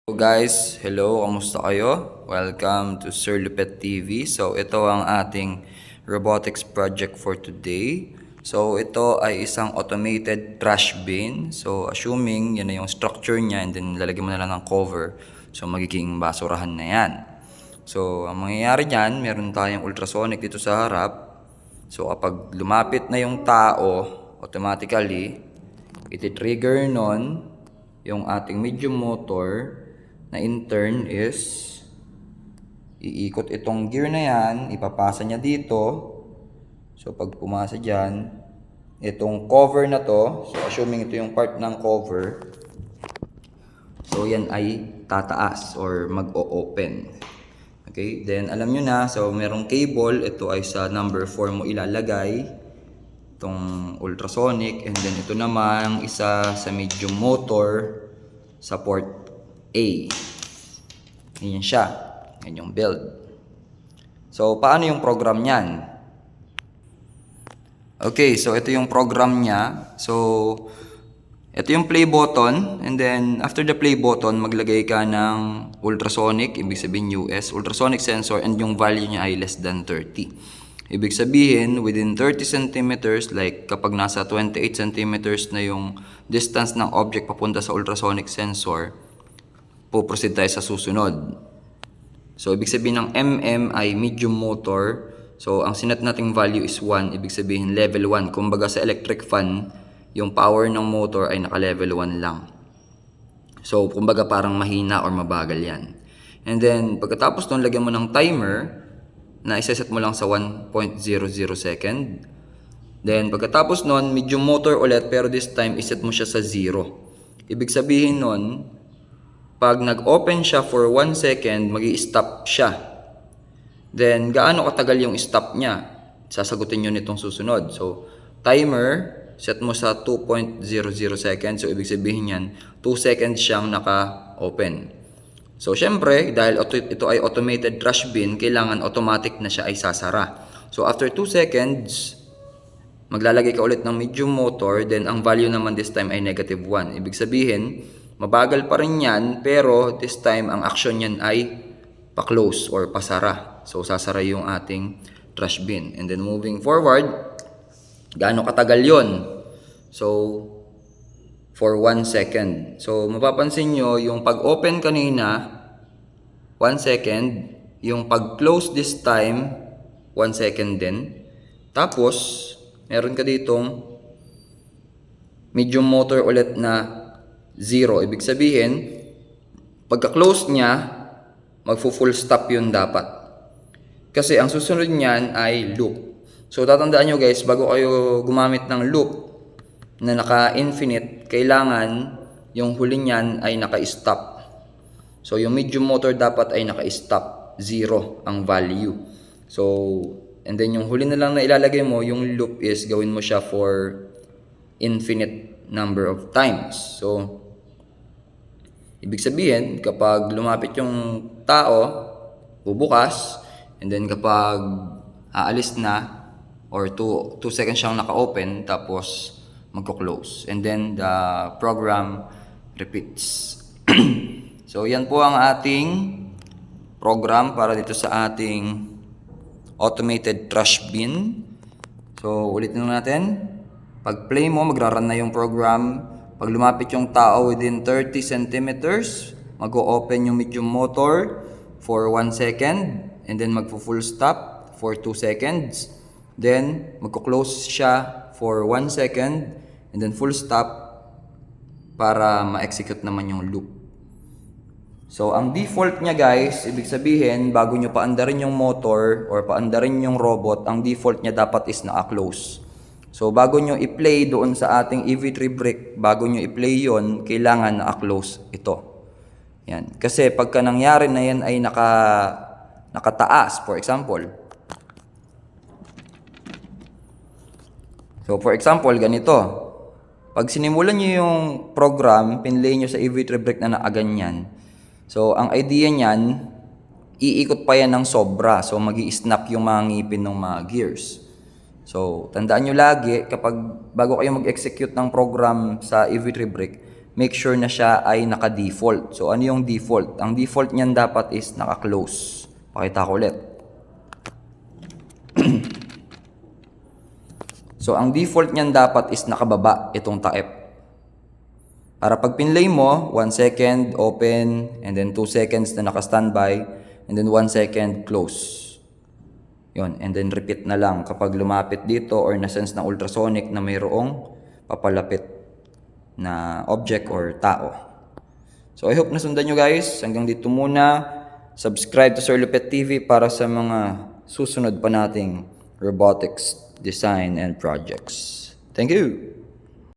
So guys, hello, kamusta kayo? Welcome to Sir Lupet TV. So ito ang ating robotics project for today. So ito ay isang automated trash bin. So assuming yan na yung structure niya and then lalagyan mo na lang ng cover. So magiging basurahan na yan. So ang mangyayari dyan, meron tayong ultrasonic dito sa harap. So kapag lumapit na yung tao, automatically, iti-trigger nun yung ating medium motor na in turn is iikot itong gear na yan, ipapasa niya dito. So pag pumasa dyan, itong cover na to, so assuming ito yung part ng cover, so yan ay tataas or mag-o-open. Okay, then alam nyo na, so merong cable, ito ay sa number 4 mo ilalagay itong ultrasonic, and then ito naman isa sa medium motor sa port A. Yan siya. Yan yung build. So, paano yung program niyan? Okay, so ito yung program niya. So, ito yung play button. And then, after the play button, maglagay ka ng ultrasonic, ibig sabihin US, ultrasonic sensor, and yung value niya ay less than 30. Ibig sabihin, within 30 centimeters, like kapag nasa 28 centimeters na yung distance ng object papunta sa ultrasonic sensor, puproceed tayo sa susunod. So, ibig sabihin ng MM ay medium motor. So, ang sinet nating value is 1. Ibig sabihin level 1. Kumbaga sa electric fan, yung power ng motor ay naka-level 1 lang. So, kumbaga parang mahina or mabagal yan. And then, pagkatapos nun, lagyan mo ng timer na iseset mo lang sa 1.00 second. Then, pagkatapos nun, medium motor ulit, pero this time, iset mo siya sa 0. Ibig sabihin nun, pag nag-open siya for 1 second, magi-stop siya. Then, gaano katagal yung stop niya? Sasagutin nyo nitong susunod. So, timer, set mo sa 2.00 seconds. So, ibig sabihin yan, 2 seconds siyang naka-open. So, syempre, dahil ito ay automated trash bin, kailangan automatic na siya ay sasara. So, after 2 seconds, maglalagay ka ulit ng medium motor, then ang value naman this time ay negative 1. Ibig sabihin, mabagal pa rin yan, pero this time ang action yan ay pa-close or pasara. So, sasara yung ating trash bin. And then moving forward, gaano katagal yon? So, for 1 second. So, mapapansin nyo, yung pag-open kanina, 1 second. Yung pag-close this time, 1 second din. Tapos, meron ka ditong medium motor ulit na 0. Ibig sabihin, pagka-close niya, magfu-full stop yun dapat. Kasi ang susunod niyan ay loop. So, tatandaan nyo guys, bago kayo gumamit ng loop na naka-infinite, kailangan yung huli niyan ay naka-stop. So, yung medium motor dapat ay naka-stop. 0 ang value. So, and then yung huli na lang na ilalagay mo, yung loop is gawin mo siya for infinite number of times. So, ibig sabihin, kapag lumapit yung tao, bubukas, and then kapag aalis na, or 2 seconds siyang naka-open, tapos magko-close. And then, the program repeats. So, yan po ang ating program para dito sa ating automated trash bin. So, ulitin natin. Pag play mo, magra-run na yung program. Pag lumapit yung tao within 30 centimeters, mag-o-open yung medium motor for 1 second, and then magpo-full stop for 2 seconds. Then, magko-close siya for 1 second, and then full stop para ma-execute naman yung loop. So, ang default niya guys, ibig sabihin, bago nyo paandarin yung motor or paandarin yung robot, ang default niya dapat is naka-close. So, bago nyo i-play doon sa ating EV3 brick, bago nyo i-play yon, kailangan naka-close ito. Yan. Kasi pagka nangyari na yan ay nakataas, for example. So, for example, ganito. Pag sinimulan nyo yung program, pinlay nyo sa EV3 brick na nakaganyan. So, ang idea niyan, iikot pa yan ng sobra. So, magi-snap yung mga ngipin ng mga gears. So, tandaan nyo lagi, kapag bago kayo mag-execute ng program sa EV3 brick, make sure na siya ay naka-default. So, ano yung default? Ang default niyan dapat is naka-close. Pakita ko ulit. So, ang default niyan dapat is nakababa itong takip. Para pag pinlay mo, 1 second open, and then 2 seconds na naka-standby, and then 1 second close. Yon, and then repeat na lang kapag lumapit dito or na-sense na ultrasonic na mayroong papalapit na object or tao. So I hope nasundan nyo guys. Hanggang dito muna. Subscribe to Sir Lupet TV para sa mga susunod pa nating robotics design and projects. Thank you!